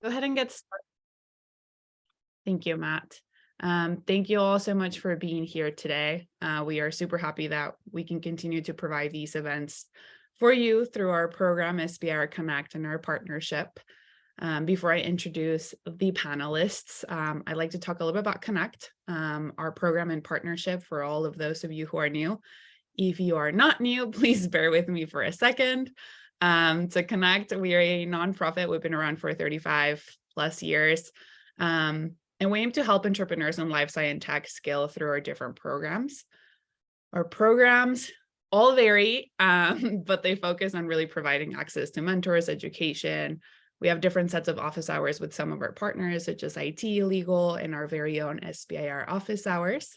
Go ahead and get started. Thank you, Matt. Thank you all so much for being here today. We are super happy that we can continue to provide these events for you through our program, SBIR Connect, and our partnership. Before I introduce the panelists, I'd like to talk a little bit about Connect, our program and partnership for all of those of you who are new. If you are not new, please bear with me for a second. To Connect, we are a nonprofit. We've been around for 35 plus years. And we aim to help entrepreneurs in life science tech scale through our different programs. Our programs all vary, but they focus on really providing access to mentors, education. We have different sets of office hours with some of our partners, such as IT, legal, and our very own SBIR office hours.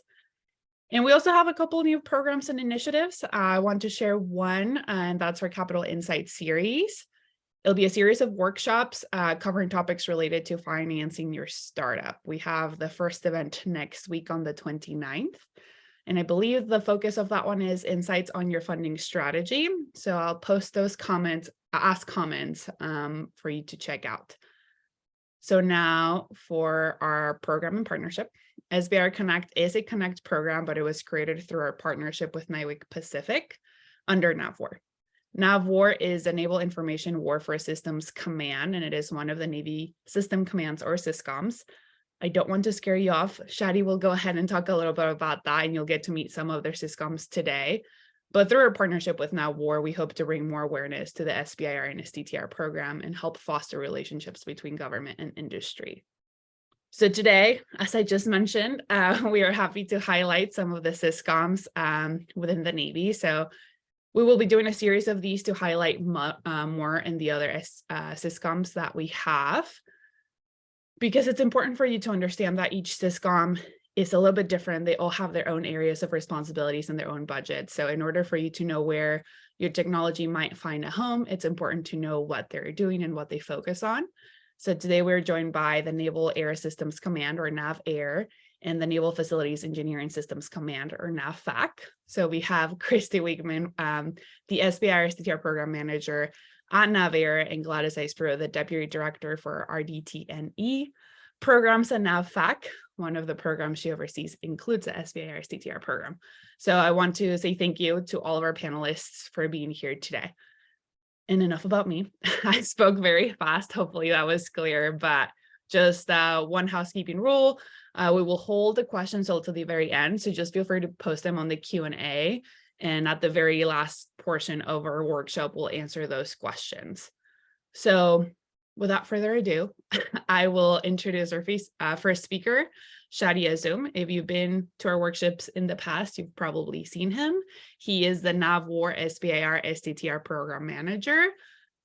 And we also have a couple of new programs and initiatives. I want to share one, and that's our Capital Insight series. It'll be a series of workshops covering topics related to financing your startup. We have the first event next week on the 29th. And I believe the focus of that one is insights on your funding strategy. So I'll post those comments, ask comments for you to check out. So now for our program and partnership. SBIR Connect is a Connect program, but it was created through our partnership with NIWC Pacific under NAVWAR. NAVWAR is the Naval Information Warfare Systems Command, and it is one of the Navy system commands or SysComs. I don't want to scare you off. Shadi will go ahead and talk a little bit about that, and you'll get to meet some of their SysComs today. But through our partnership with NAVWAR, we hope to bring more awareness to the SBIR and STTR program and help foster relationships between government and industry. So today, as I just mentioned, we are happy to highlight some of the SysComs within the Navy. So we will be doing a series of these to highlight more in the other SysComs that we have, because it's important for you to understand that each SysCom is a little bit different. They all have their own areas of responsibilities and their own budgets. So in order for you to know where your technology might find a home, it's important to know what they're doing and what they focus on. So today we're joined by the Naval Air Systems Command, or NAVAIR, and the Naval Facilities Engineering Systems Command, or NAVFAC. So we have Christy Wigman, the SBIR STTR Program Manager at NAVAIR, and Gladys Icebro, the Deputy Director for RDT&E programs at NAVFAC. One of the programs she oversees includes the SBIR STTR program. So I want to say thank you to all of our panelists for being here today. And enough about me. I spoke very fast. Hopefully that was clear, but just one housekeeping rule. We will hold the questions until the very end. So just feel free to post them on the Q&A. And at the very last portion of our workshop, we'll answer those questions. So without further ado, I will introduce our first speaker, Shadi Azum. If you've been to our workshops in the past, you've probably seen him. He is the NAVWAR SBIR STTR Program Manager.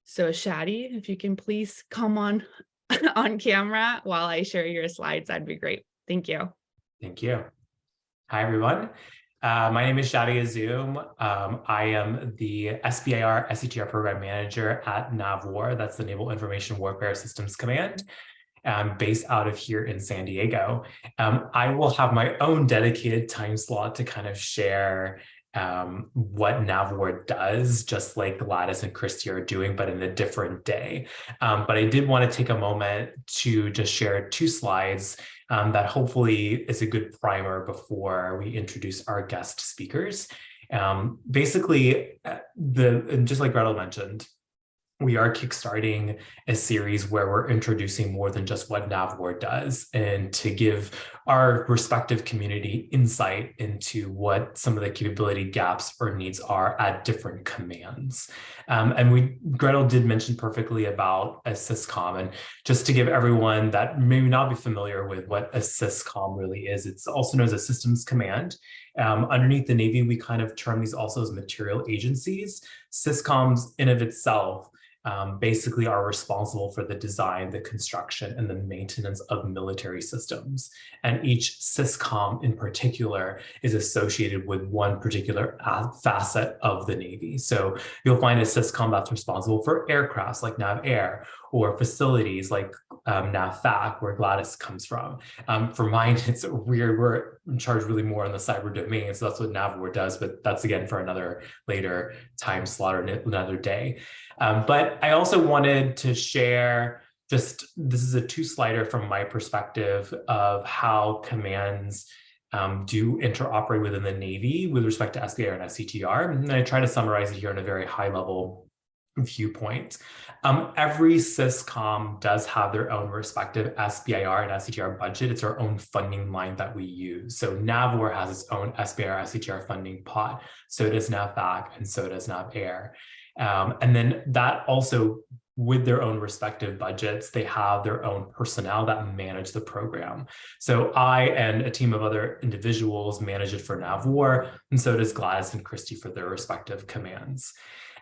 So Shadi, if you can please come on camera while I share your slides, that'd be great. Thank you. Thank you. Hi, everyone. My name is Shadi Azum. I am the SBIR STTR Program Manager at NAVWAR. That's the Naval Information Warfare Systems Command, based out of here in San Diego. I will have my own dedicated time slot to kind of share what NAVWAR does, just like Gladys and Christy are doing, but in a different day. But I did want to take a moment to just share 2 slides that hopefully is a good primer before we introduce our guest speakers. Basically, just like Gretel mentioned, we are kickstarting a series where we're introducing more than just what NAVWAR does, and to give our respective community insight into what some of the capability gaps or needs are at different commands. And Gretel did mention perfectly about a SysCom, and just to give everyone that may not be familiar with what a SysCom really is, it's also known as a systems command. Underneath the Navy, we kind of term these also as material agencies. SysComs in of itself basically are responsible for the design, the construction, and the maintenance of military systems. And each SysCom in particular is associated with one particular facet of the Navy. So you'll find a SysCom that's responsible for aircrafts like NAVAIR, or facilities like NAVFAC, where Gladys comes from. For mine, it's weird. We're in charge really more on the cyber domain, so that's what NAVWAR does, but that's again for another later time slot or another day. But I also wanted to share this is a two-slider from my perspective of how commands do interoperate within the Navy with respect to SBIR and SCTR. And I try to summarize it here in a very high level viewpoint. Every SysCom does have their own respective SBIR and SCTR budget. It's our own funding line that we use. So NAVWAR has its own SBIR, SCTR funding pot. So does NAVFAC, and so does NAVAIR. And then that also, with their own respective budgets, they have their own personnel that manage the program. So I and a team of other individuals manage it for NAVWAR, and so does Gladys and Christy for their respective commands.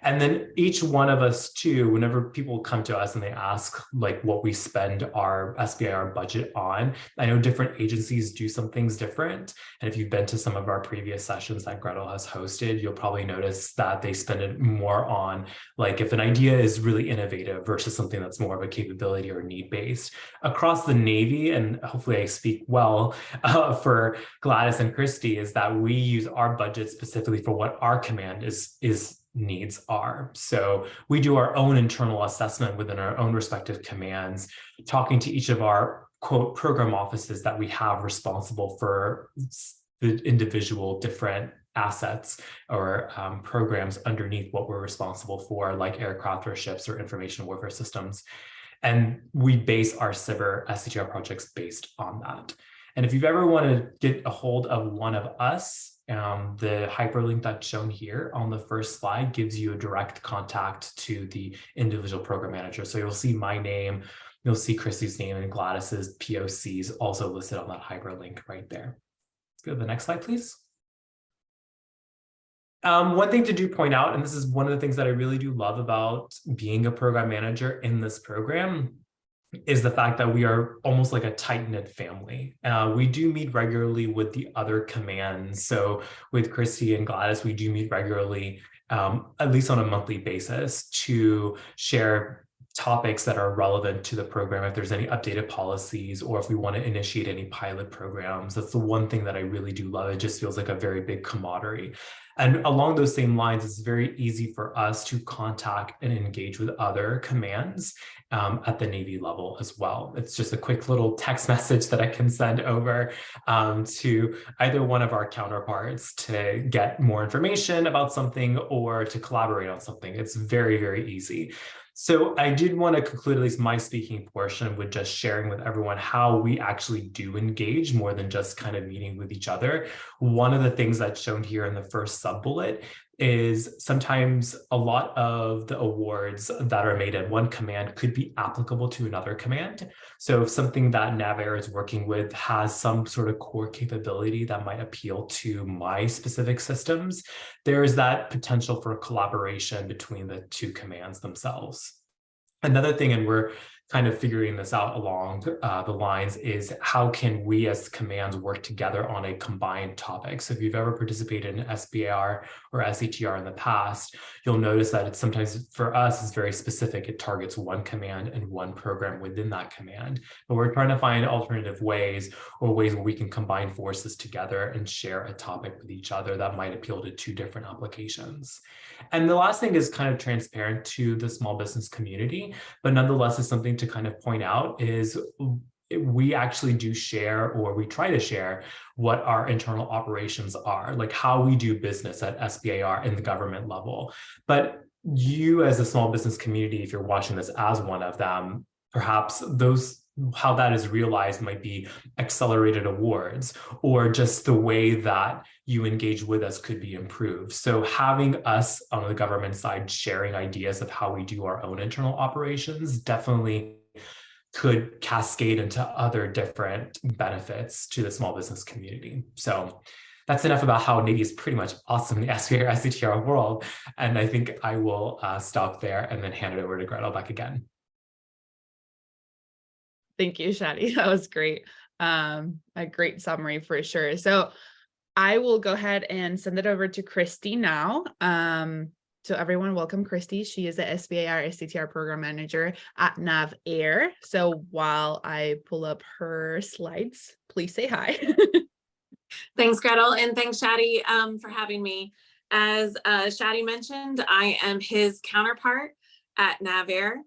And then each one of us too, whenever people come to us and they ask like what we spend our SBIR budget on, I know different agencies do some things different. And if you've been to some of our previous sessions that Gretel has hosted, you'll probably notice that they spend it more on like if an idea is really innovative versus something that's more of a capability or need-based. Across the Navy, and hopefully I speak well for Gladys and Christy, is that we use our budget specifically for what our command needs are. So we do our own internal assessment within our own respective commands, talking to each of our quote program offices that we have responsible for the individual different assets or programs underneath what we're responsible for, like aircraft or ships or information warfare systems. And we base our SBIR SCTR projects based on that. And if you've ever wanted to get a hold of one of us, the hyperlink that's shown here on the first slide gives you a direct contact to the individual program manager. So you'll see my name, you'll see Christy's name, and Gladys's POCs also listed on that hyperlink right there. Let's go to the next slide, please. One thing to do point out, and this is one of the things that I really do love about being a program manager in this program, is the fact that we are almost like a tight-knit family. We do meet regularly with the other commands. So with Christy and Gladys, we do meet regularly, at least on a monthly basis, to share topics that are relevant to the program, if there's any updated policies, or if we want to initiate any pilot programs. That's the one thing that I really do love. It just feels like a very big camaraderie. And along those same lines, it's very easy for us to contact and engage with other commands at the Navy level as well. It's just a quick little text message that I can send over to either one of our counterparts to get more information about something or to collaborate on something. It's very, very easy. So I did want to conclude at least my speaking portion with just sharing with everyone how we actually do engage more than just kind of meeting with each other. One of the things that's shown here in the first sub-bullet is sometimes a lot of the awards that are made at one command could be applicable to another command. So if something that NAVAIR is working with has some sort of core capability that might appeal to my specific systems, there is that potential for collaboration between the two commands themselves. Another thing, and we're kind of figuring this out along the lines, is how can we as commands work together on a combined topic? So if you've ever participated in SBIR or SCTR in the past, you'll notice that it's sometimes, for us, it's very specific. It targets one command and one program within that command. But we're trying to find alternative ways, or ways where we can combine forces together and share a topic with each other that might appeal to two different applications. And the last thing is kind of transparent to the small business community, but nonetheless is something to kind of point out, is we actually do share, or we try to share, what our internal operations are, like how we do business at SBIR in the government level. But you as a small business community, if you're watching this as one of them, perhaps how that is realized might be accelerated awards, or just the way that you engage with us could be improved. So having us on the government side sharing ideas of how we do our own internal operations definitely could cascade into other different benefits to the small business community. So that's enough about how Navy is pretty much awesome in the SBIR SCTR world. And I think I will stop there and then hand it over to Gretel back again. Thank you, Shadi. That was great. A great summary for sure. So I will go ahead and send it over to Christy now. So everyone, welcome Christy. She is the SBIR SCTR program manager at NAVAIR. So while I pull up her slides, please say hi. Thanks, Gretel, and thanks, Shadi, for having me. As Shadi mentioned, I am his counterpart at NAVAIR.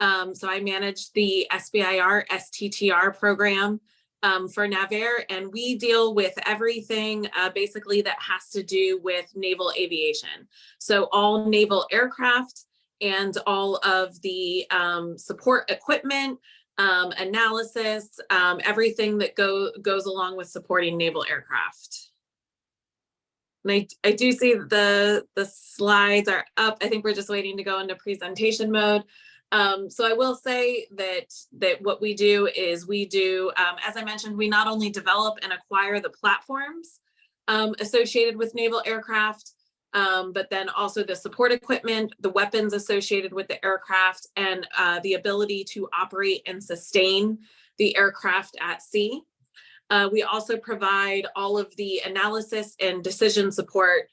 So I manage the SBIR STTR program for NAVAIR, and we deal with everything basically that has to do with naval aviation. So all naval aircraft and all of the support equipment, analysis, everything that goes along with supporting naval aircraft. And I do see the slides are up. I think we're just waiting to go into presentation mode. So I will say that what we do is we do, as I mentioned, we not only develop and acquire the platforms associated with naval aircraft, but then also the support equipment, the weapons associated with the aircraft, and the ability to operate and sustain the aircraft at sea. We also provide all of the analysis and decision support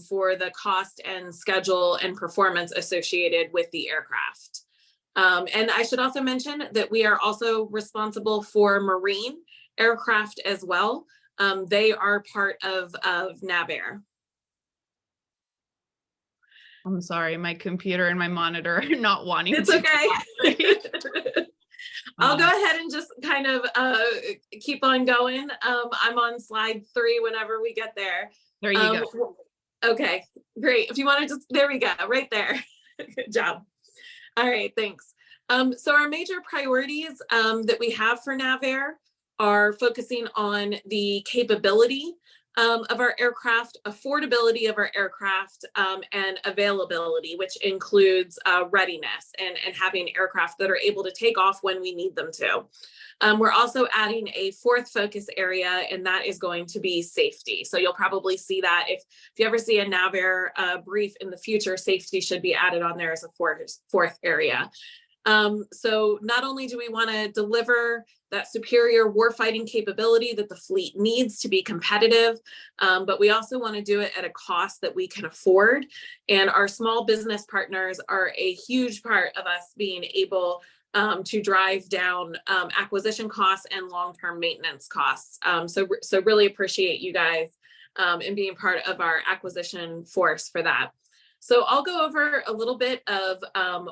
for the cost and schedule and performance associated with the aircraft. And I should also mention that we are also responsible for marine aircraft as well. They are part of NAVAIR. I'm sorry, my computer and my monitor are not wanting It's to. okay. I'll go ahead and just kind of keep on going. I'm on slide 3 whenever we get there. There you go. Okay, great. If you want to just, there we go, right there. Good job. All right, thanks. So our major priorities that we have for NAVAIR are focusing on the capability of our aircraft, affordability of our aircraft, and availability, which includes readiness and having aircraft that are able to take off when we need them to. We're also adding a 4th focus area, and that is going to be safety. So you'll probably see that if you ever see a NAVAIR brief in the future, safety should be added on there as a 4th area. So not only do we want to deliver that superior warfighting capability that the fleet needs to be competitive, but we also want to do it at a cost that we can afford. And our small business partners are a huge part of us being able to drive down acquisition costs and long-term maintenance costs. So really appreciate you guys and being part of our acquisition force for that. So I'll go over a little bit of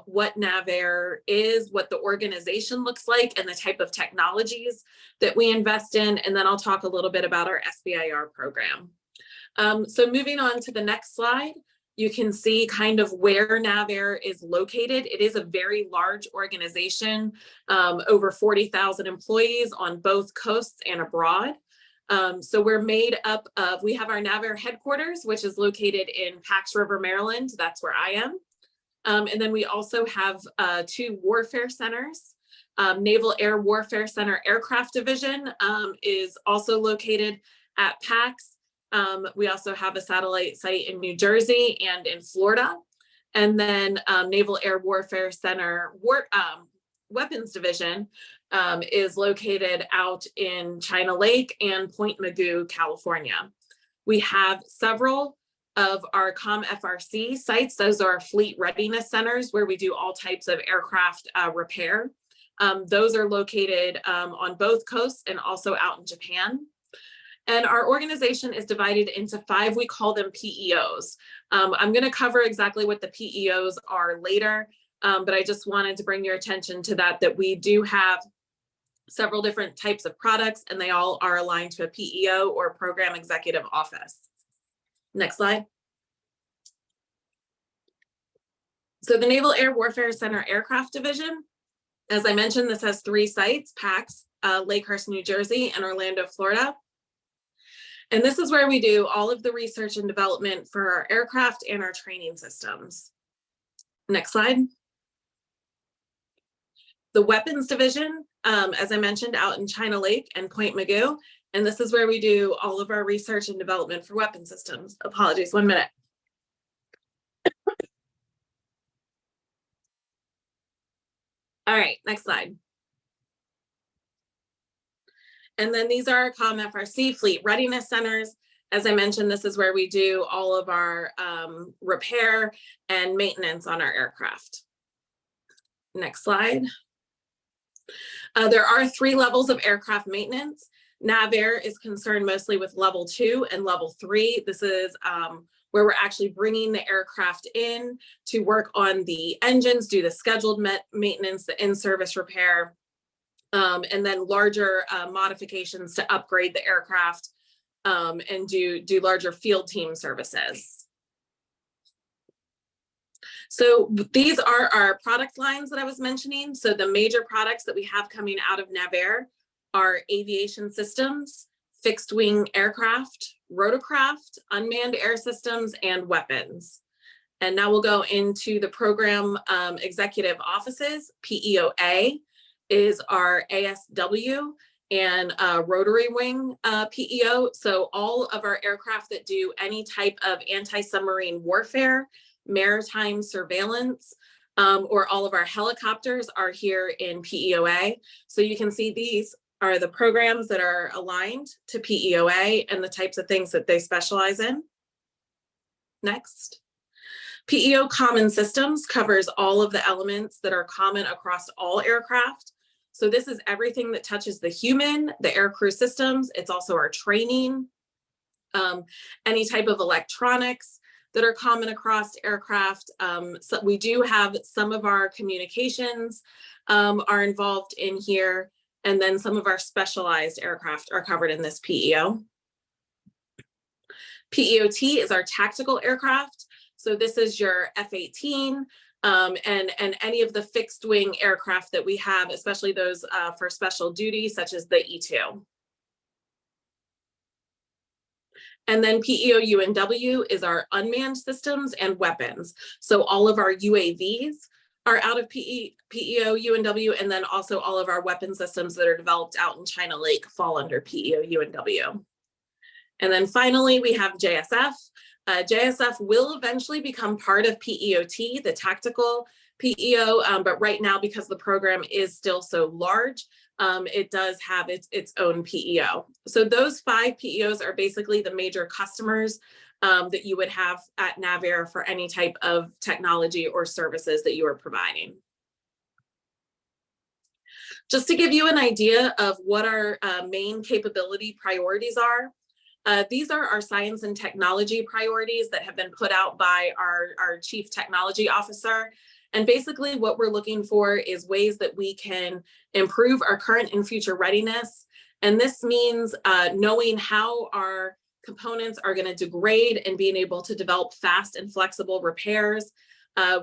what NAVAIR is, what the organization looks like, and the type of technologies that we invest in, and then I'll talk a little bit about our SBIR program. So moving on to the next slide, you can see kind of where NAVAIR is located. It is a very large organization, over 40,000 employees on both coasts and abroad. So we're made up of, we have our NAVAIR headquarters, which is located in Pax River, Maryland. That's where I am. And then we also have 2 warfare centers. Naval Air Warfare Center Aircraft Division is also located at Pax. We also have a satellite site in New Jersey and in Florida. And then Naval Air Warfare Center Weapons Division is located out in China Lake and Point Mugu, California. We have several of our COM-FRC sites. Those are fleet readiness centers where we do all types of aircraft repair. Those are located on both coasts and also out in Japan. And our organization is divided into 5, we call them PEOs. I'm going to cover exactly what the PEOs are later, but I just wanted to bring your attention to that we do have several different types of products, and they all are aligned to a PEO or Program Executive Office. Next slide. So the Naval Air Warfare Center Aircraft Division, as I mentioned, this has 3 sites, Pax, Lakehurst, New Jersey, and Orlando, Florida. And this is where we do all of the research and development for our aircraft and our training systems. Next slide. The Weapons Division, as I mentioned, out in China Lake and Point Mugu. And this is where we do all of our research and development for weapon systems. Apologies, 1 minute. All right, next slide. And then these are our COM-FRC Fleet Readiness Centers. As I mentioned, this is where we do all of our repair and maintenance on our aircraft. Next slide. There are 3 levels of aircraft maintenance. NAVAIR is concerned mostly with level 2 and level 3. This is where we're actually bringing the aircraft in to work on the engines, do the scheduled maintenance, the in-service repair, and then larger modifications to upgrade the aircraft and do larger field team services. So these are our product lines that I was mentioning. So the major products that we have coming out of NavAir are aviation systems, fixed wing aircraft, rotorcraft, unmanned air systems, and weapons. And now we'll go into the program executive offices. PEOA is our ASW and rotary wing PEO. So all of our aircraft that do any type of anti-submarine warfare, maritime surveillance, or all of our helicopters are here in PEOA. So you can see these are the programs that are aligned to PEOA and the types of things that they specialize in. Next. PEO Common Systems covers all of the elements that are common across all aircraft. So this is everything that touches the human, the aircrew systems. It's also our training, any type of electronics that are common across aircraft. So we do have some of our communications are involved in here, and then some of our specialized aircraft are covered in this PEO. PEOT is our tactical aircraft. So this is your F-18 and any of the fixed wing aircraft that we have, especially those for special duty, such as the E-2. And then PEO UNW is our unmanned systems and weapons. So all of our UAVs are out of PEO UNW, and then also all of our weapon systems that are developed out in China Lake fall under PEO UNW. And then finally, we have JSF. JSF will eventually become part of PEOT, the tactical PEO, but right now, because the program is still so large, it does have its own PEO. So those 5 PEOs are basically the major customers that you would have at NavAir for any type of technology or services that you are providing. Just to give you an idea of what our main capability priorities are, these are our science and technology priorities that have been put out by our Chief Technology Officer. And basically what we're looking for is ways that we can improve our current and future readiness. And this means knowing how our components are going to degrade and being able to develop fast and flexible repairs.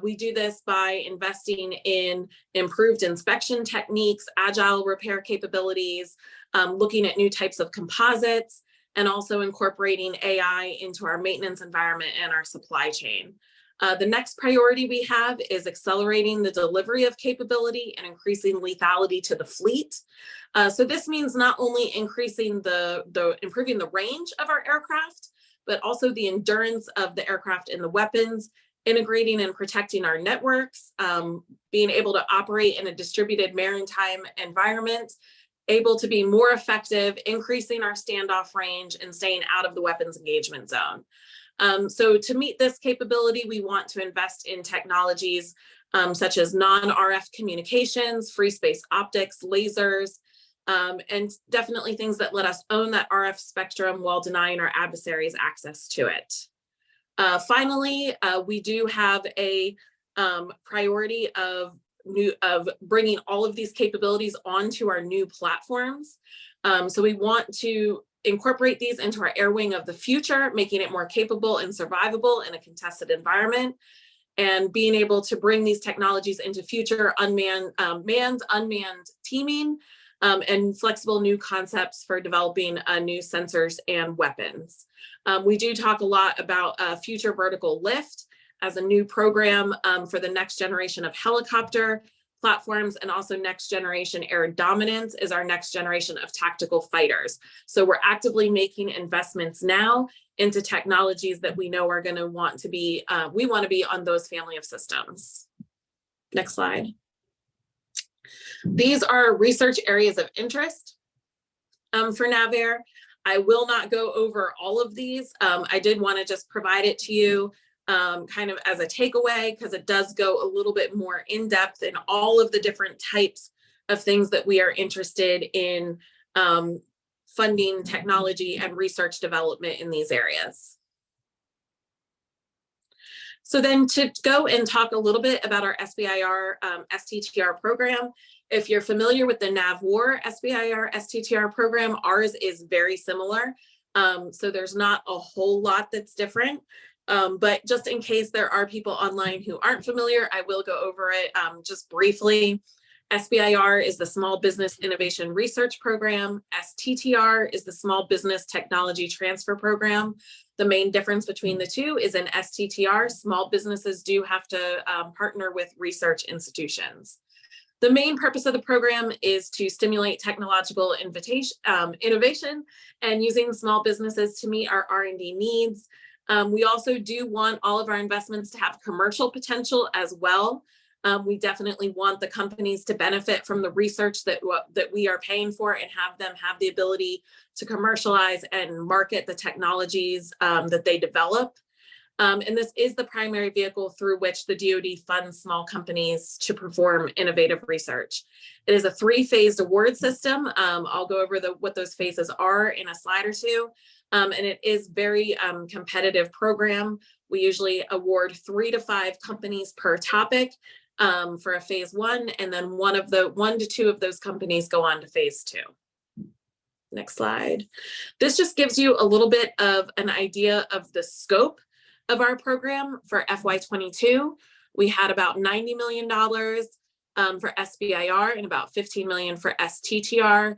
We do this by investing in improved inspection techniques, agile repair capabilities, looking at new types of composites, and also incorporating AI into our maintenance environment and our supply chain. The next priority we have is accelerating the delivery of capability and increasing lethality to the fleet. So this means not only increasing improving the range of our aircraft, but also the endurance of the aircraft and the weapons, integrating and protecting our networks, being able to operate in a distributed maritime environment, able to be more effective, increasing our standoff range and staying out of the weapons engagement zone. So to meet this capability, we want to invest in technologies such as non-RF communications, free space optics, lasers, and definitely things that let us own that RF spectrum while denying our adversaries access to it. Finally, we do have a priority of bringing all of these capabilities onto our new platforms. So we want to incorporate these into our air wing of the future, making it more capable and survivable in a contested environment, and being able to bring these technologies into future unmanned teaming, and flexible new concepts for developing new sensors and weapons. We do talk a lot about future vertical lift as a new program for the next generation of helicopter platforms, and also next generation air dominance is our next generation of tactical fighters. So we're actively making investments now into technologies that we know are going to want to be, we want to be on those family of systems. Next slide. These are research areas of interest for NavAir. I will not go over all of these. I did want to just provide it to you kind of as a takeaway, because it does go a little bit more in depth in all of the different types of things that we are interested in funding technology and research development in these areas. So then to go and talk a little bit about our SBIR STTR program, if you're familiar with the NAVWAR SBIR STTR program, ours is very similar. So there's not a whole lot that's different. But just in case there are people online who aren't familiar, I will go over it just briefly. SBIR is the Small Business Innovation Research Program. STTR is the Small Business Technology Transfer Program. The main difference between the two is in STTR, small businesses do have to partner with research institutions. The main purpose of the program is to stimulate technological innovation and using small businesses to meet our R&D needs. We also do want all of our investments to have commercial potential as well. We definitely want the companies to benefit from the research that we are paying for and have them have the ability to commercialize and market the technologies that they develop. And this is the primary vehicle through which the DoD funds small companies to perform innovative research. It is a 3-phased award system. I'll go over what those phases are in a slide or two. And it is very competitive program. We usually award 3 to 5 companies per topic for a phase 1, and then 1 to 2 of those companies go on to phase 2. Next slide. This just gives you a little bit of an idea of the scope of our program for FY22. We had about $90 million for SBIR and about $15 million for STTR.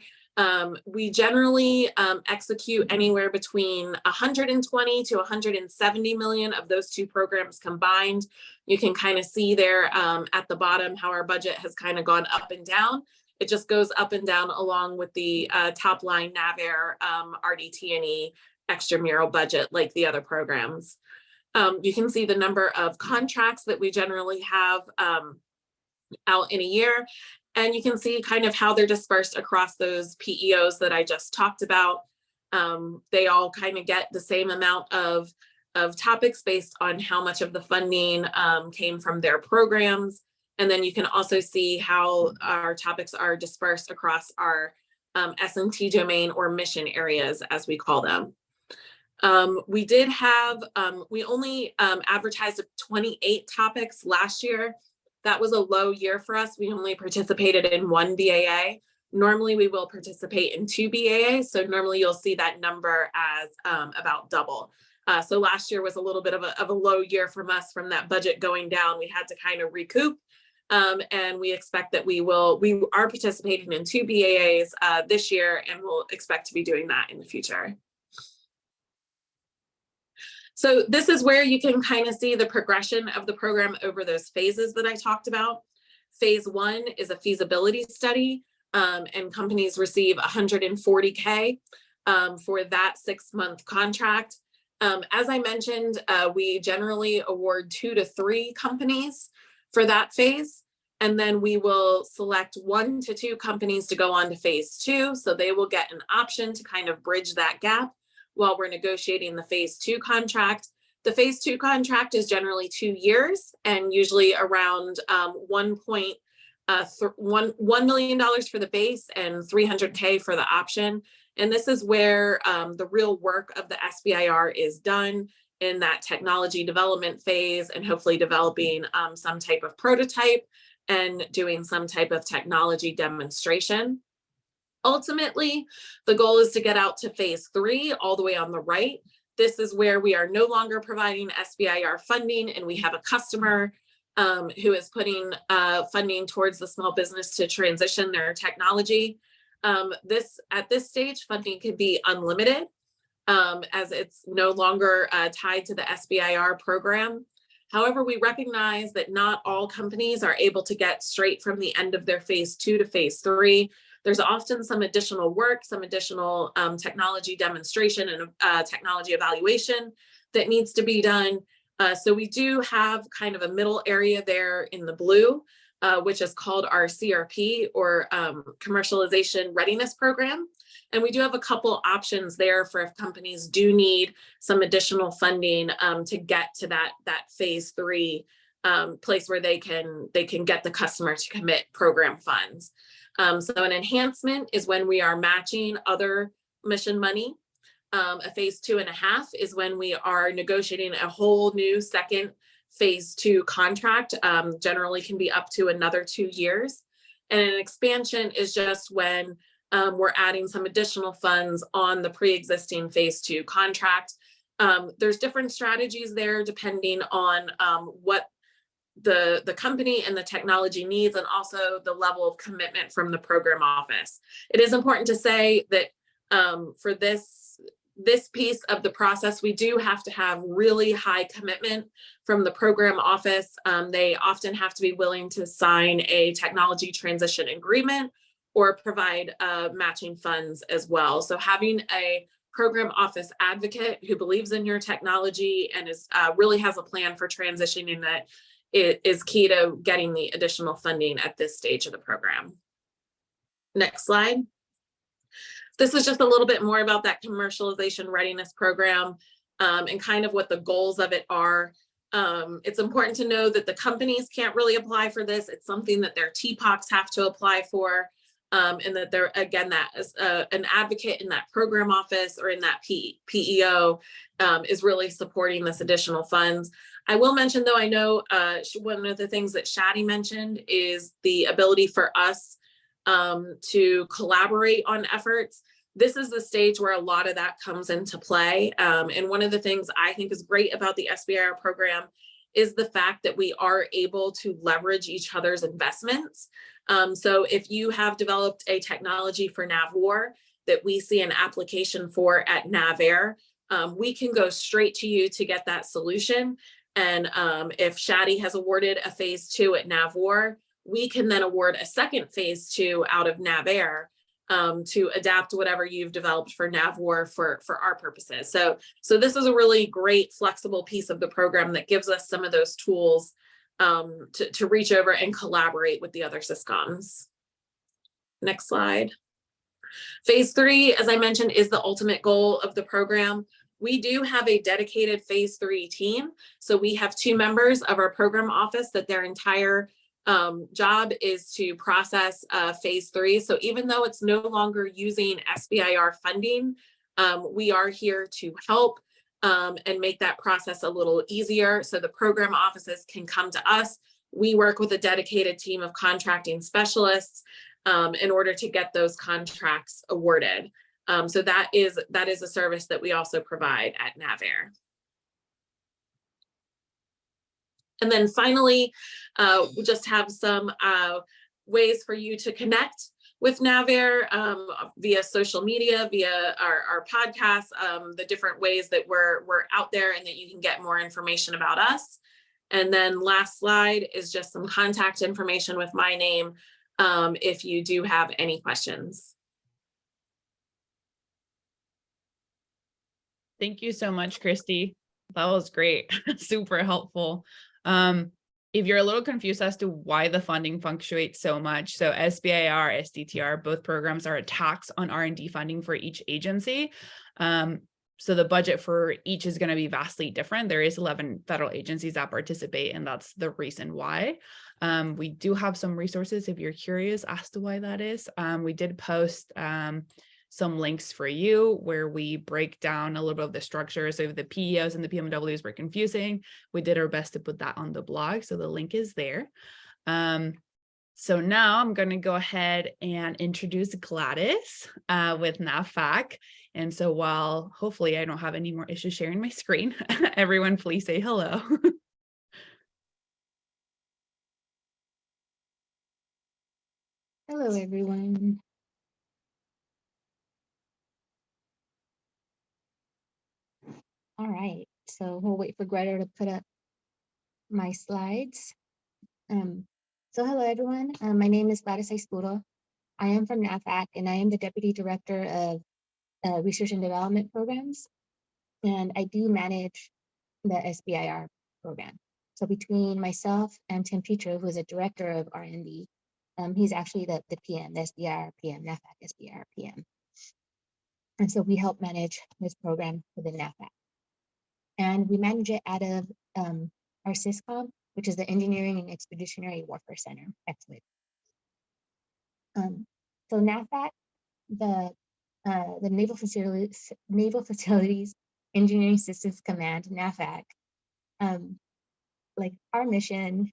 We generally execute anywhere between 120 to 170 million of those 2 programs combined. You can kind of see there at the bottom how our budget has kind of gone up and down. It just goes up and down along with the top line NAVAIR RDT&E extramural budget like the other programs. You can see the number of contracts that we generally have out in a year. And you can see kind of how they're dispersed across those PEOs that I just talked about. They all kind of get the same amount of topics based on how much of the funding came from their programs. And then you can also see how our topics are dispersed across our S&T domain or mission areas, as we call them. We did have, we only advertised 28 topics last year. That was a low year for us. We only participated in 1 BAA. Normally we will participate in 2 BAA. So normally you'll see that number as about double. So last year was a little bit of a low year from us from that budget going down. We had to kind of recoup. And we expect that we are participating in 2 BAAs this year, and we'll expect to be doing that in the future. So this is where you can kind of see the progression of the program over those phases that I talked about. Phase 1 is a feasibility study, and companies receive $140K for that 6-month contract. As I mentioned, we generally award 2 to 3 companies for that phase, and then we will select 1 to 2 companies to go on to phase 2. So they will get an option to kind of bridge that gap while we're negotiating the phase 2 contract. The phase 2 contract is generally 2 years and usually around $1 million for the base and $300K for the option. And this is where the real work of the SBIR is done in that technology development phase and hopefully developing some type of prototype and doing some type of technology demonstration. Ultimately, the goal is to get out to phase 3 all the way on the right. This is where we are no longer providing SBIR funding and we have a customer who is putting funding towards the small business to transition their technology. At this stage, funding can be unlimited as it's no longer tied to the SBIR program. However, we recognize that not all companies are able to get straight from the end of their phase 2 to phase 3. There's often some additional work, some additional technology demonstration and technology evaluation that needs to be done. So we do have kind of a middle area there in the blue, which is called our CRP or Commercialization Readiness Program. And we do have a couple options there for if companies do need some additional funding to get to that phase 3 place where they can get the customer to commit program funds. So an enhancement is when we are matching other mission money. A phase 2.5 is when we are negotiating a whole new second phase 2 contract, generally can be up to another 2 years. And an expansion is just when we're adding some additional funds on the pre-existing phase 2 contract. There's different strategies there depending on what the company and the technology needs, and also the level of commitment from the program office. It is important to say that for this piece of the process, we do have to have really high commitment from the program office. They often have to be willing to sign a technology transition agreement or provide matching funds as well. So having a program office advocate who believes in your technology and is really has a plan for transitioning that is key to getting the additional funding at this stage of the program. Next slide. This is just a little bit more about that commercialization readiness program and kind of what the goals of it are. It's important to know that the companies can't really apply for this. It's something that their TPOCs have to apply for, and that they're, again, that as an advocate in that program office or in that PEO is really supporting this additional funds. I will mention, though, I know one of the things that Shadi mentioned is the ability for us to collaborate on efforts. This is the stage where a lot of that comes into play. And one of the things I think is great about the SBIR program is the fact that we are able to leverage each other's investments. So if you have developed a technology for NavWar that we see an application for at NavAir, we can go straight to you to get that solution. And if Shadi has awarded a phase 2 at NavWar, we can then award a second phase 2 out of NavAir to adapt whatever you've developed for NavWar for our purposes. So this is a really great flexible piece of the program that gives us some of those tools to reach over and collaborate with the other SysComs. Next slide. Phase 3, as I mentioned, is the ultimate goal of the program. We do have a dedicated phase 3 team. So we have 2 members of our program office that their entire job is to process phase 3. So even though it's no longer using SBIR funding, we are here to help and make that process a little easier so the program offices can come to us. We work with a dedicated team of contracting specialists in order to get those contracts awarded. So that is a service that we also provide at NavAir. And then finally, we just have some ways for you to connect with NavAir via social media, via our podcasts, the different ways that we're out there and that you can get more information about us. And then last slide is just some contact information with my name if you do have any questions. Thank you so much, Christy. That was great. Super helpful. If you're a little confused as to why the funding fluctuates so much, so SBIR, SDTR, both programs are a tax on R&D funding for each agency. So the budget for each is going to be vastly different. There is 11 federal agencies that participate, and that's the reason why. We do have some resources if you're curious as to why that is. We did post some links for you where we break down a little bit of the structure. So if the PEOs and the PMWs were confusing, we did our best to put that on the blog. So the link is there. So now I'm going to go ahead and introduce Gladys with NAVFAC. And so while hopefully I don't have any more issues sharing my screen, everyone please say hello. Hello, everyone. All right, so we'll wait for Greta to put up my slides. So hello, everyone. My name is Gladys Aispuro. I am from NAVFAC, and I am the Deputy Director of Research and Development Programs, and I do manage the SBIR program. So between myself and Tim Petro, who is a Director of R&D, he's actually the PM, the SBIR PM, NAVFAC SBIR PM. And so we help manage this program within NAVFAC. And we manage it out of our SysCom, which is the Engineering and Expeditionary Warfare Center, EXWIC. So NAVFAC, the Naval Facilities Engineering Systems Command, NAVFAC, like our mission.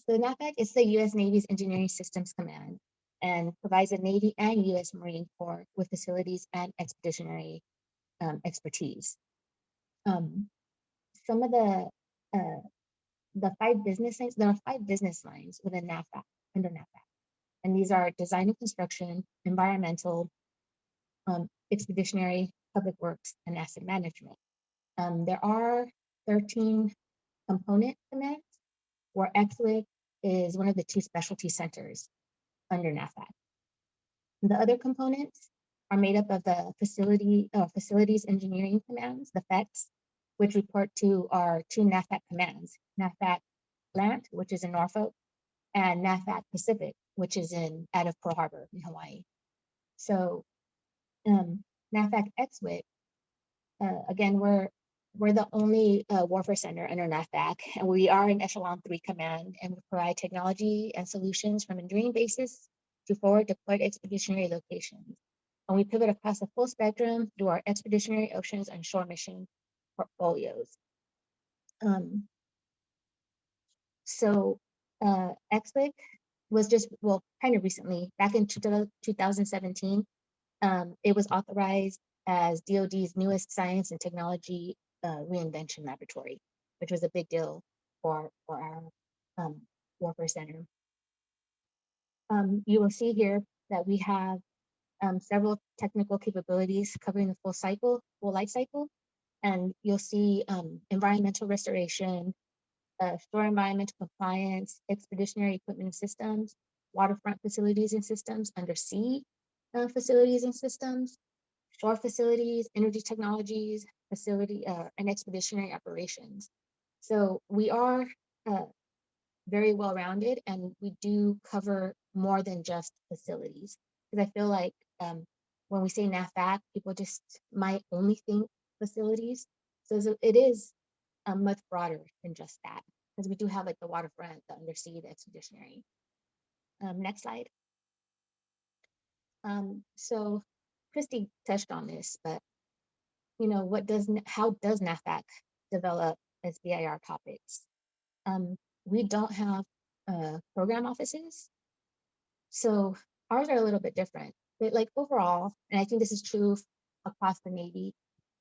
So NAVFAC is the U.S. Navy's Engineering Systems Command and provides the Navy and U.S. Marine Corps with facilities and expeditionary expertise. Some of the 5 business lines, there are 5 business lines within NAVFAC, under NAVFAC. And these are design and construction, environmental, expeditionary, public works, and asset management. There are 13 component commands, where XWIC is one of the 2 specialty centers under NAVFAC. The other components are made up of the facilities engineering commands, the FECs, which report to our 2 NAVFAC commands, NAVFAC Land, which is in Norfolk, and NAVFAC Pacific, which is out of Pearl Harbor in Hawaii. So NAVFAC XWIC, again, we're the only warfare center under NAVFAC, and we are an Echelon 3 command, and we provide technology and solutions from enduring bases to forward deployed expeditionary locations. And we pivot across the full spectrum through our expeditionary, oceans, and shore mission portfolios. So XWIC was just, well, kind of recently, back in 2017, it was authorized as DoD's newest science and technology reinvention laboratory, which was a big deal for our warfare center. You will see here that we have several technical capabilities covering the full life cycle, and you'll see environmental restoration, shore environmental compliance, expeditionary equipment and systems, waterfront facilities and systems, undersea facilities and systems, shore facilities, energy technologies, facility and expeditionary operations. So we are very well-rounded, and we do cover more than just facilities. Because I feel like when we say NAVFAC, people just might only think facilities. So it is much broader than just that, because we do have like the waterfront, the undersea, the expeditionary. Next slide. So Christy touched on this, but you know, how does NAVFAC develop SBIR topics? We don't have program offices, so ours are a little bit different. But like overall, and I think this is true across the Navy,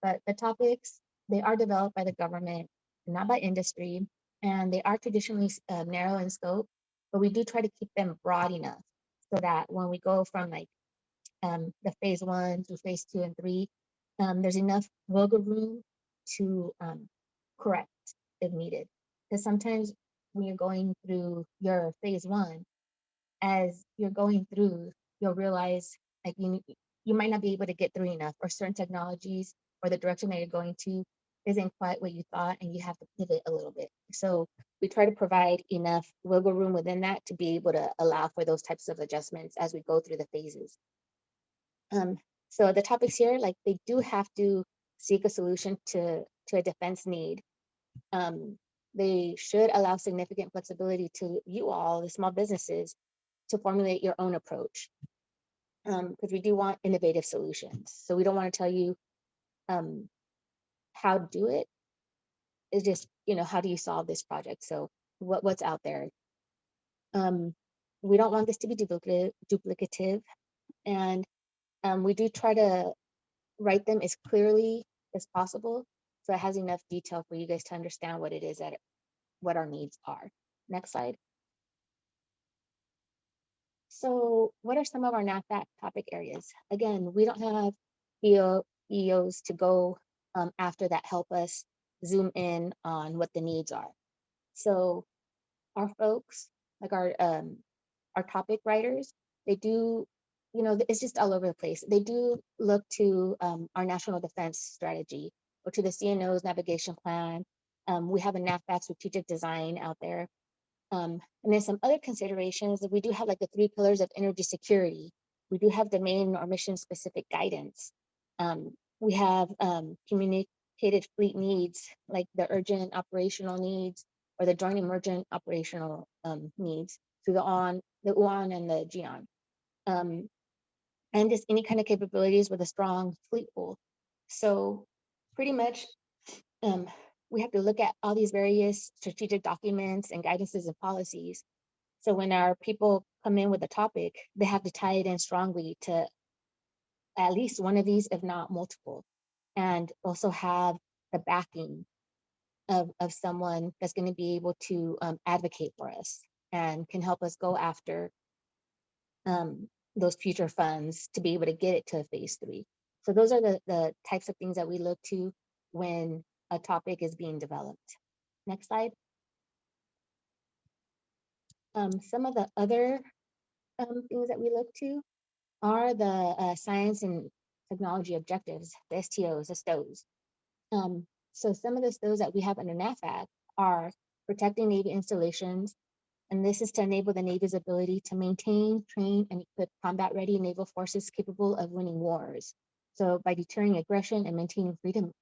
but the topics, they are developed by the government, not by industry, and they are traditionally narrow in scope, but we do try to keep them broad enough so that when we go from like the phase 1 through phase 2 and 3, there's enough wiggle room to correct if needed. Because sometimes when you're going through your phase 1, as you're going through, you'll realize like you might not be able to get through enough, or certain technologies or the direction that you're going to isn't quite what you thought, and you have to pivot a little bit. So we try to provide enough wiggle room within that to be able to allow for those types of adjustments as we go through the phases. So the topics here, like they do have to seek a solution to a defense need. They should allow significant flexibility to you all, the small businesses, to formulate your own approach. Because we do want innovative solutions. So we don't want to tell you how to do it. It's just, you know, how do you solve this project? So what's out there? We don't want this to be duplicative, and we do try to write them as clearly as possible, so it has enough detail for you guys to understand what it is what our needs are. Next slide. So what are some of our NAVFAC topic areas? Again, we don't have EOs to go after that help us zoom in on what the needs are. So our folks, like our topic writers, they do, you know, it's just all over the place. They do look to our national defense strategy, or to the CNO's navigation plan. We have a NAVFAC strategic design out there. And then some other considerations that we do have, like the 3 pillars of energy security. We do have domain or mission specific guidance. We have communicated fleet needs, like the urgent operational needs or the joint emergent operational needs through the UON and the GEON. And just any kind of capabilities with a strong fleet pool. So pretty much we have to look at all these various strategic documents and guidances and policies. So when our people come in with a topic, they have to tie it in strongly to at least one of these, if not multiple, and also have the backing of someone that's going to be able to advocate for us and can help us go after those future funds to be able to get it to phase 3. So those are the types of things that we look to when a topic is being developed. Next slide. Some of the other things that we look to are the science and technology objectives, the STOs, the STOs. So some of the STOs that we have under NAFAC are protecting Navy installations, and this is to enable the Navy's ability to maintain, train, and equip combat-ready naval forces capable of winning wars. So by deterring aggression and maintaining freedom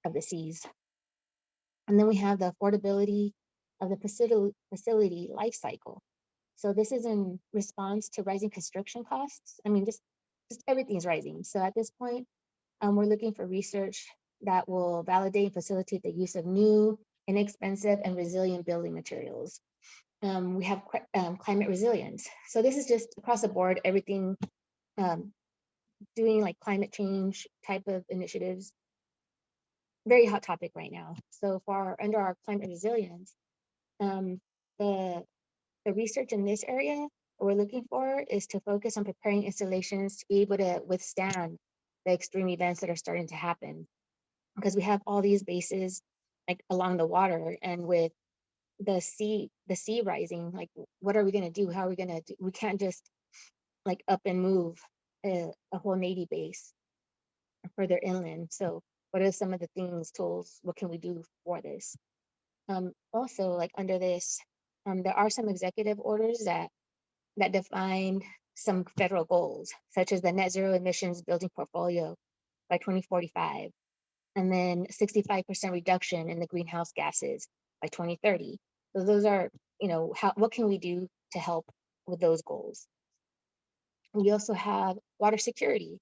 of the seas. And then we have the affordability of the facility life cycle. So this is in response to rising construction costs. I mean, just everything's rising. So at this point, we're looking for research that will validate and facilitate the use of new, inexpensive, and resilient building materials. We have climate resilience. So this is just across the board, everything doing like climate change type of initiatives. Very hot topic right now. So under our climate resilience, the research in this area what we're looking for is to focus on preparing installations to be able to withstand the extreme events that are starting to happen. Because we have all these bases like along the water, and with the sea rising, like what are we going to do? How are we going to do? We can't just like up and move a whole Navy base further inland. So what are some of the things, tools, what can we do for this? Also, like under this, there are some executive orders that define some federal goals, such as the net zero emissions building portfolio by 2045, and then 65% reduction in the greenhouse gases by 2030. So those are, what can we do to help with those goals? We also have water security.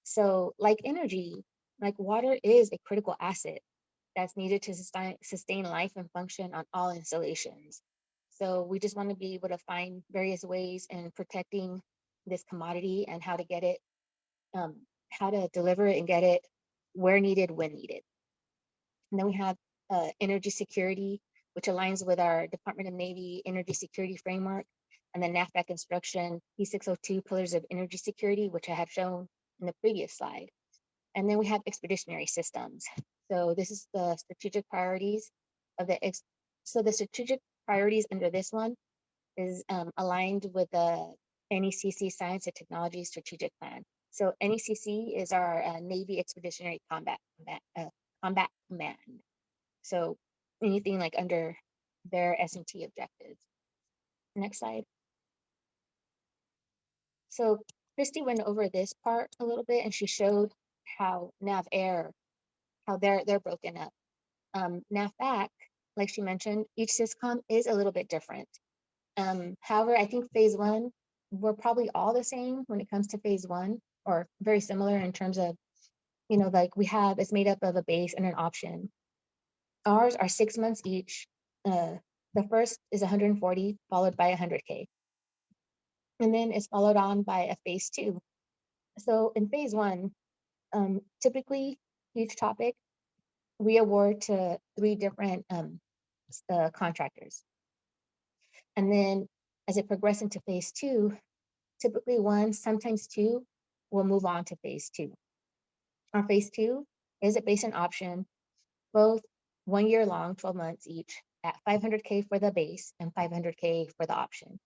So like energy, like water is a critical asset that's needed to sustain life and function on all installations. So we just want to be able to find various ways in protecting this commodity and how to get it, how to deliver it and get it where needed, when needed. And then we have energy security, which aligns with our Department of Navy energy security framework, and the NAFAC instruction P602 pillars of energy security, which I have shown in the previous slide. And then we have expeditionary systems. So this is the strategic priorities of so the strategic priorities under this one is aligned with the NECC Science and Technology Strategic Plan. So NECC is our Navy Expeditionary Combat Command. So anything like under their S&T objectives. Next slide. So Christy went over this part a little bit, and she showed how NAVAIR, how they're broken up. NAVFAC, like she mentioned, each SysCom is a little bit different. However, I think phase 1, we're probably all the same when it comes to phase 1, or very similar in terms of, like it's made up of a base and an option. Ours are 6 months each. The first is 140, followed by 100K. And then it's followed on by a phase 2. So in phase 1, typically each topic we award to 3 different contractors. And then as it progresses into phase 2, typically 1, sometimes 2 will move on to phase 2. Our phase 2 is a base and option, both 1 year long, 12 months each, at 500K for the base and 500K for the option.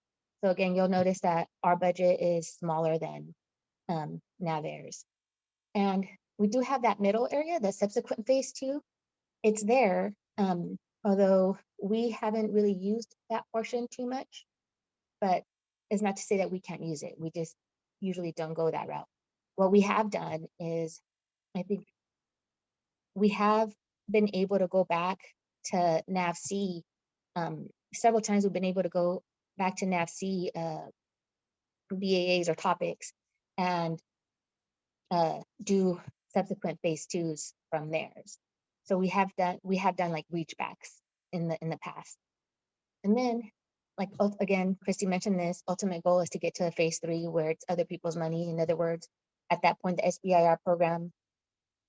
So again, you'll notice that our budget is smaller than NAVAIR's. And we do have that middle area, the subsequent phase 2. It's there, although we haven't really used that portion too much, but it's not to say that we can't use it. We just usually don't go that route. What we have done is, I think we have been able to go back to NAVC. Several times we've been able to go back to NAVC BAAs or topics and do subsequent phase 2s from theirs. So we have done like reach backs in the past. And then, like, again, Christy mentioned this, ultimate goal is to get to a phase 3 where it's other people's money. In other words, at that point, the SBIR program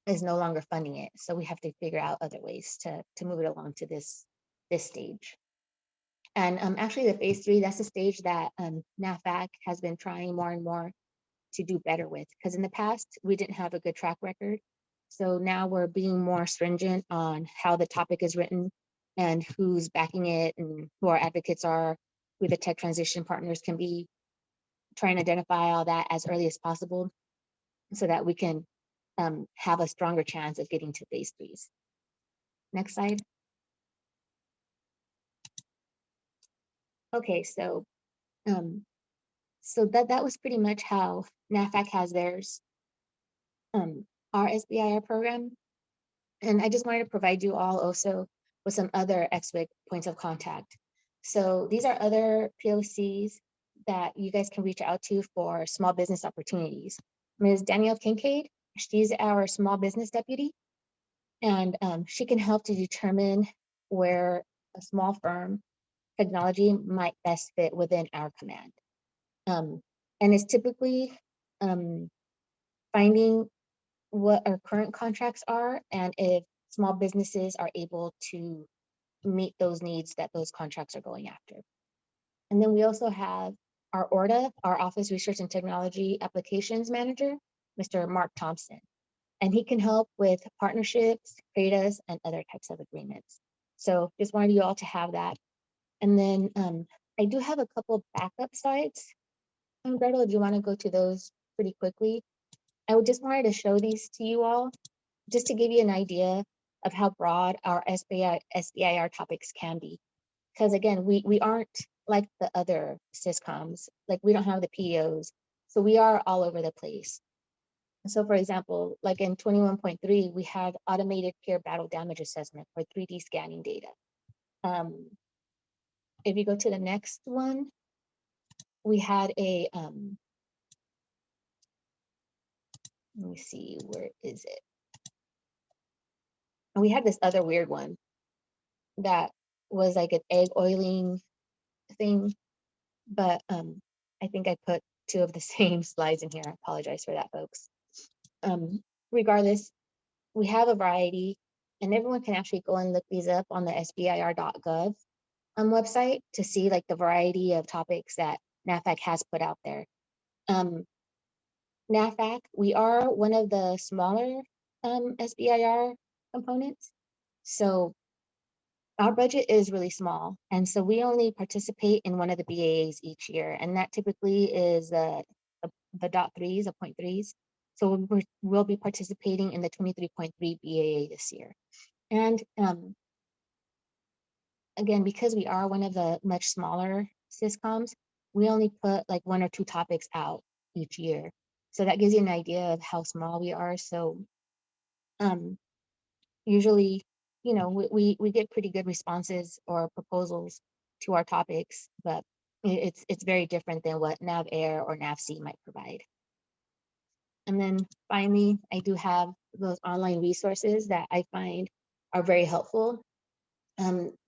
is no longer funding it. So we have to figure out other ways to move it along to this stage. And actually the phase 3, that's the stage that NAFAC has been trying more and more to do better with, because in the past we didn't have a good track record. So now we're being more stringent on how the topic is written and who's backing it and who our advocates are, who the tech transition partners can be, trying to identify all that as early as possible so that we can have a stronger chance of getting to phase 3s. Next slide. Okay, so that was pretty much how NAFAC has theirs, our SBIR program. And I just wanted to provide you all also with some other XWIC points of contact. So these are other POCs that you guys can reach out to for small business opportunities. Ms. Danielle Kincaid, she's our small business deputy, and she can help to determine where a small firm technology might best fit within our command. And it's typically finding what our current contracts are and if small businesses are able to meet those needs that those contracts are going after. And then we also have our ORTA, our Office Research and Technology Applications Manager, Mr. Mark Thompson. And he can help with partnerships, CRADAs, and other types of agreements. So just wanted you all to have that. And then I do have a couple backup slides. And Gretel, if you want to go to those pretty quickly. I would just wanted to show these to you all, just to give you an idea of how broad our SBIR topics can be. Because again, we aren't like the other syscoms, like we don't have the PEOs. So we are all over the place. So for example, like in 21.3, we had automated peer battle damage assessment for 3D scanning data. If you go to the next one, we had a, let me see, where is it? And we had this other weird one that was like an egg oiling thing, but I think I put 2 of the same slides in here. I apologize for that, folks. Regardless, we have a variety, and everyone can actually go and look these up on the SBIR.gov website to see like the variety of topics that NAFAC has put out there. NAFAC, we are one of the smaller SBIR components. So our budget is really small. And so we only participate in one of the BAAs each year. And that typically is the .3s, the .3s. So we'll be participating in the 23.3 BAA this year. And again, because we are one of the much smaller syscoms, we only put like 1 or 2 topics out each year. So that gives you an idea of how small we are. So usually, you know, we get pretty good responses or proposals to our topics, but it's very different than what NavAir or NavC might provide. And then finally, I do have those online resources that I find are very helpful.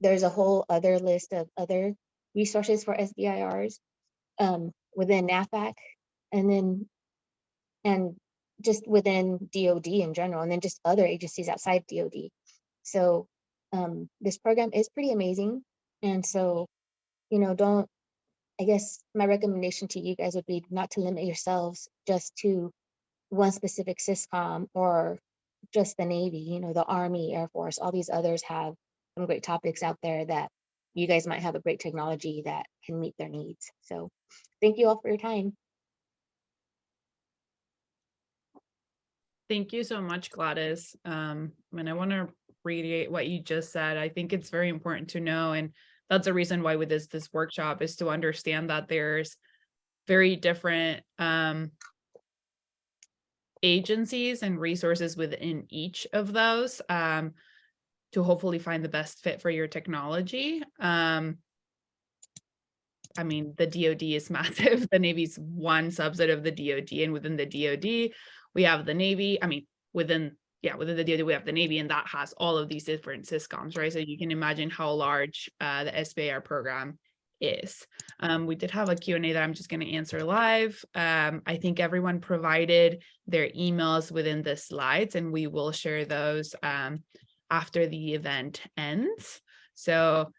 There's a whole other list of other resources for SBIRs within NAFAC, and just within DoD in general, and then just other agencies outside DoD. So this program is pretty amazing. And so, you know, I guess my recommendation to you guys would be not to limit yourselves just to one specific syscom or just the Navy, you know, the Army, Air Force, all these others have some great topics out there that you guys might have a great technology that can meet their needs. So thank you all for your time. Thank you so much, Gladys. And I want to reiterate what you just said. I think it's very important to know, and that's the reason why with this workshop is to understand that there's very different agencies and resources within each of those to hopefully find the best fit for your technology. I mean, the DoD is massive. The Navy's one subset of the DoD, and within the DoD, we have the Navy. I mean, within within the DoD, we have the Navy, and that has all of these different SysComs, right? So you can imagine how large the SBIR program is. We did have a Q&A that I'm just going to answer live. I think everyone provided their emails within the slides, and we will share those after the event ends. So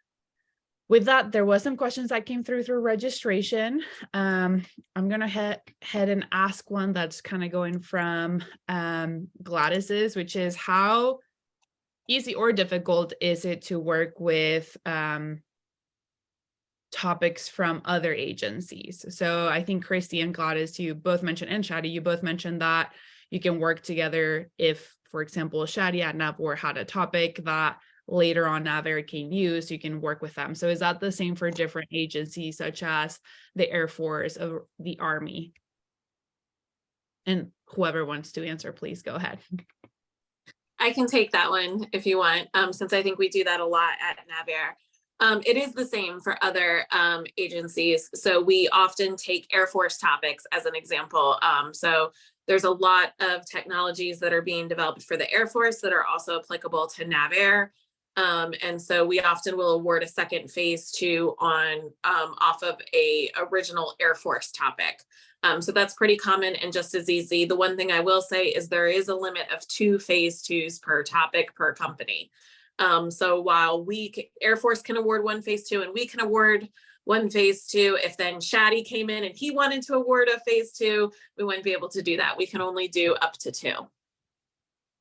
with that, there was some questions that came through registration. I'm going to head and ask one that's kind of going from Gladys's, which is how easy or difficult is it to work with topics from other agencies? So I think Christy and Gladys, you both mentioned, and Shadi, you both mentioned that you can work together if, for example, Shadi at NAVWAR had a topic that later on NAVAIR can use, you can work with them. So is that the same for different agencies such as the Air Force or the Army? And whoever wants to answer, please go ahead. I can take that one if you want, since I think we do that a lot at NAVAIR. It is the same for other agencies. So we often take Air Force topics as an example. So there's a lot of technologies that are being developed for the Air Force that are also applicable to NAVAIR. And so we often will award a second phase 2 on off of a original Air Force topic. So that's pretty common and just as easy. The one thing I will say is there is a limit of 2 phase 2s per topic per company. So while Air Force can award 1 phase 2 and we can award 1 phase 2, if then Shadi came in and he wanted to award a phase 2, we wouldn't be able to do that. We can only do up to 2.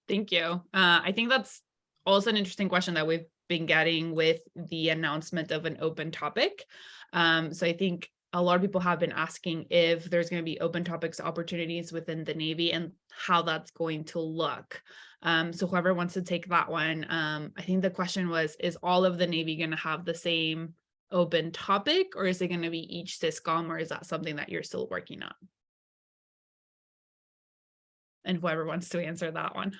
Thank you. I think that's also an interesting question that we've been getting with the announcement of an open topic. So I think a lot of people have been asking if there's going to be open topics opportunities within the Navy and how that's going to look. So whoever wants to take that one, I think the question was, is all of the Navy going to have the same open topic, or is it going to be each SysCom, or is that something that you're still working on? And whoever wants to answer that one.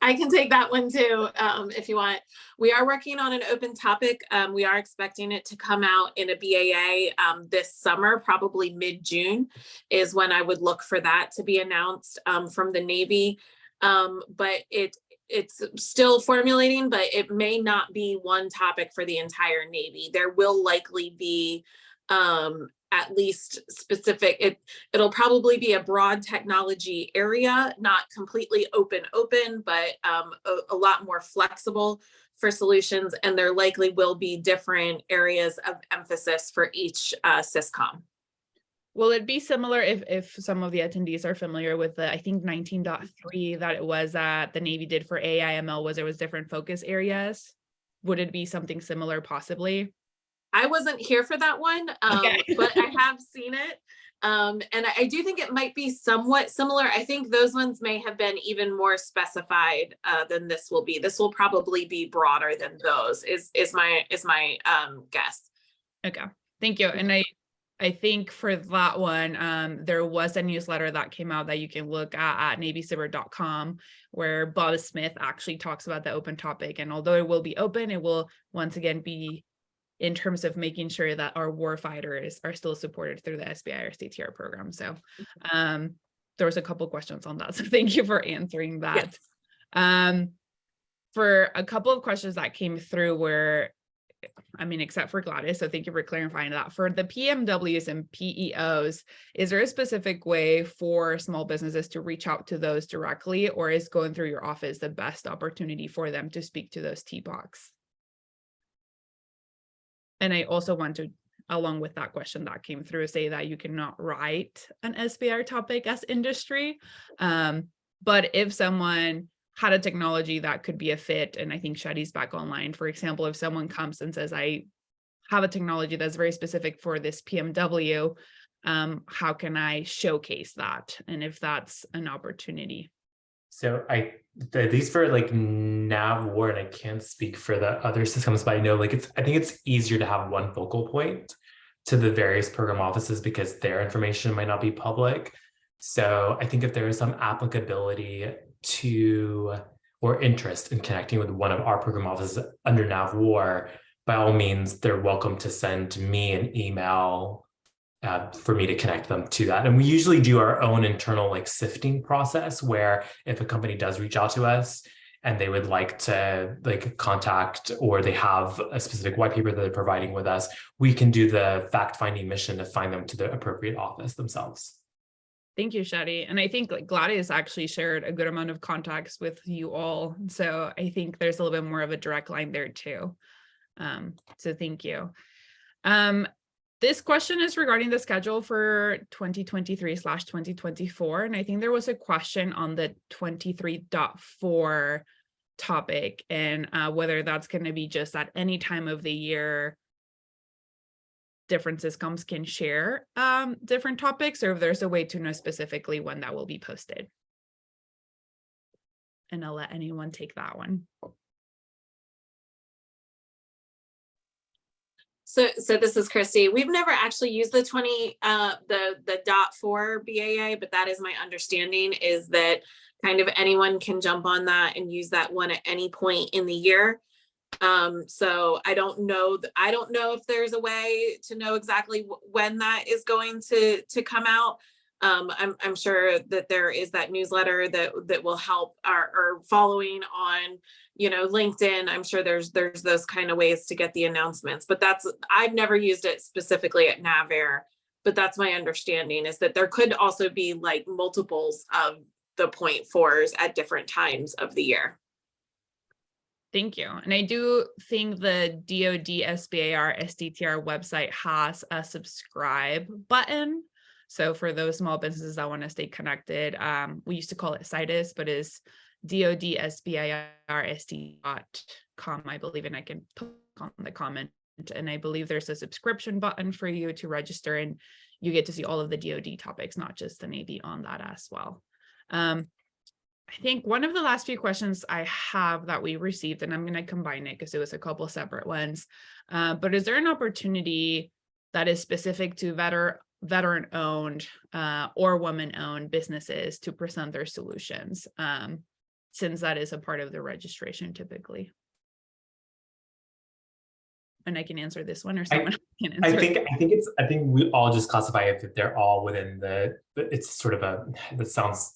I can take that one too, if you want. We are working on an open topic. We are expecting it to come out in a BAA this summer, probably mid-June is when I would look for that to be announced from the Navy. But it's still formulating, but it may not be one topic for the entire Navy. There will likely be at least specific, it'll probably be a broad technology area, not completely open, but a lot more flexible for solutions. And there likely will be different areas of emphasis for each SysCom. Will it be similar if some of the attendees are familiar with the, I think 19.3 that it was that the Navy did for AIML, was there was different focus areas? Would it be something similar possibly? I wasn't here for that one, Okay. but I have seen it. And I do think it might be somewhat similar. I think those ones may have been even more specified than this will be. This will probably be broader than those is my guess. Okay, thank you. And I think for that one, there was a newsletter that came out that you can look at NavyCyber.com, where Bob Smith actually talks about the open topic. And although it will be open, it will once again be in terms of making sure that our warfighters are still supported through the SBIR CTR program. So there was a couple questions on that. So thank you for answering that. Yes. For a couple of questions that came through where, I mean, except for Gladys, so thank you for clarifying that. For the PMWs and PEOs, is there a specific way for small businesses to reach out to those directly, or is going through your office the best opportunity for them to speak to those TPOCs? And I also want to, along with that question that came through, say that you cannot write an SBIR topic as industry. But if someone had a technology that could be a fit, and I think Shadi's back online, for example, if someone comes and says, I have a technology that's very specific for this PMW, how can I showcase that? And if that's an opportunity. So at least for like NAVWAR, and I can't speak for the other systems, but I know like I think it's easier to have one focal point to the various program offices because their information might not be public. So I think if there is some applicability to or interest in connecting with one of our program offices under NAVWAR, by all means, they're welcome to send me an email for me to connect them to that. And we usually do our own internal like sifting process, where if a company does reach out to us and they would like to like contact, or they have a specific white paper that they're providing with us, we can do the fact-finding mission to find them to the appropriate office themselves. Thank you, Shadi. And I think like Gladys actually shared a good amount of contacts with you all. So I think there's a little bit more of a direct line there too. So thank you. This question is regarding the schedule for 2023/2024. And I think there was a question on the 23.4 topic and whether that's going to be just at any time of the year different systems can share different topics, or if there's a way to know specifically when that will be posted. And I'll let anyone take that one. So this is Christy. We've never actually used the the .4 BAA, but that is my understanding, is that kind of anyone can jump on that and use that one at any point in the year. So I don't know if there's a way to know exactly when that is going to come out. I'm sure that there is that newsletter that will help our following on, you know, LinkedIn. I'm sure there's those kind of ways to get the announcements, but I've never used it specifically at NAVAIR, but that's my understanding, is that there could also be like multiples of the 0.4s at different times of the year. Thank you. And I do think the DoD SBIR SDTR website has a subscribe button. So for those small businesses that want to stay connected, we used to call it CITES, but is DoDSBIRSD.com, I believe, and I can put on the comment. And I believe there's a subscription button for you to register, and you get to see all of the DoD topics, not just the Navy, on that as well. I think one of the last few questions I have that we received, and I'm going to combine it because it was a couple separate ones, but is there an opportunity that is specific to veteran-owned or woman-owned businesses to present their solutions, since that is a part of the registration typically? And I can answer this one, or someone can answer. I think we all just classify it that they're all within it's sort of that sounds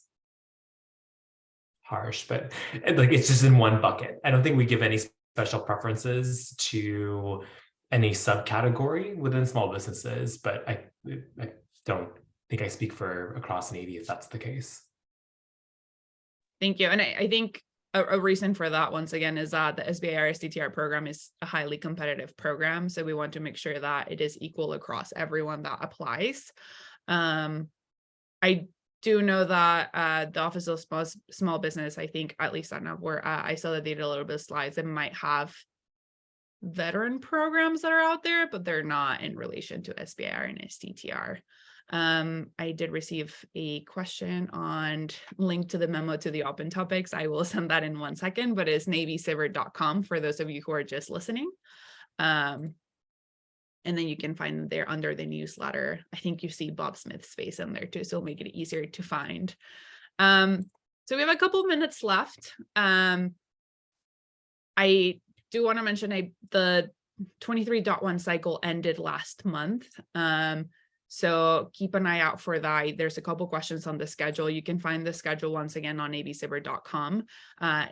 harsh, but like it's just in one bucket. I don't think we give any special preferences to any subcategory within small businesses, but I don't think I speak for across Navy if that's the case. Thank you. And I think a reason for that, once again, is that the SBIR SDTR program is a highly competitive program. So we want to make sure that it is equal across everyone that applies. I do know that the Office of Small Business, I think, at least I know where I saw that they did a little bit of slides, and might have veteran programs that are out there, but they're not in relation to SBIR and SDTR. I did receive a question on link to the memo to the open topics. I will send that in 1 second, but it's navysibir.com for those of you who are just listening. And then you can find them there under the newsletter. I think you see Bob Smith's face in there too, so it'll make it easier to find. So we have a couple minutes left. I do want to mention the 23.1 cycle ended last month. So keep an eye out for that. There's a couple questions on the schedule. You can find the schedule once again on navysibir.com.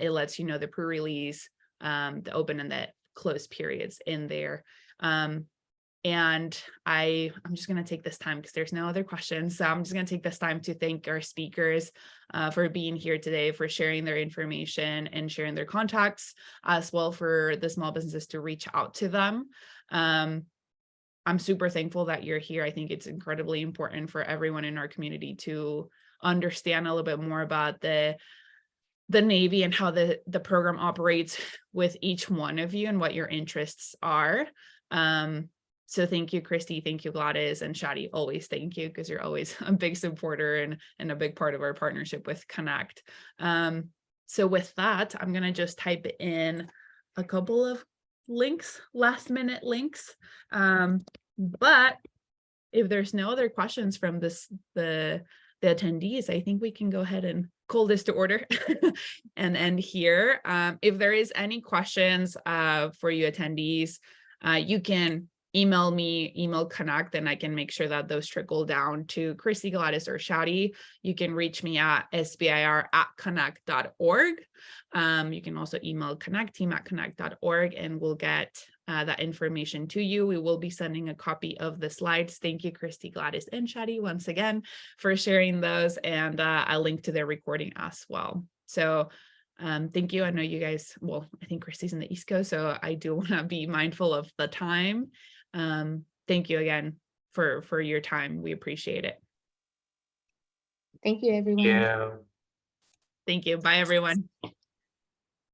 It lets you know the pre-release, the open and the closed periods in there. And I'm just going to take this time because there's no other questions. So I'm just going to take this time to thank our speakers for being here today, for sharing their information and sharing their contacts, as well for the small businesses to reach out to them. I'm super thankful that you're here. I think it's incredibly important for everyone in our community to understand a little bit more about the Navy and how the program operates with each one of you and what your interests are. So thank you, Christy. Thank you, Gladys, and Shadi. Always thank you, because you're always a big supporter and a big part of our partnership with Connect. So with that, I'm going to just type in a couple of links, last minute links. But if there's no other questions from the attendees, I think we can go ahead and call this to order and end here. If there is any questions for you attendees, you can email me, email Connect, and I can make sure that those trickle down to Christy, Gladys, or Shadi. You can reach me at sbir@connect.org. You can also email Connect, team@connect.org, and we'll get that information to you. We will be sending a copy of the slides. Thank you, Christy, Gladys, and Shadi once again for sharing those, and a link to their recording as well. So thank you. I know you guys, well, I think Christy's in the East Coast, so I do want to be mindful of the time. Thank you again for your time. We appreciate it. Thank you, everyone. Yeah. Thank you. Bye, everyone.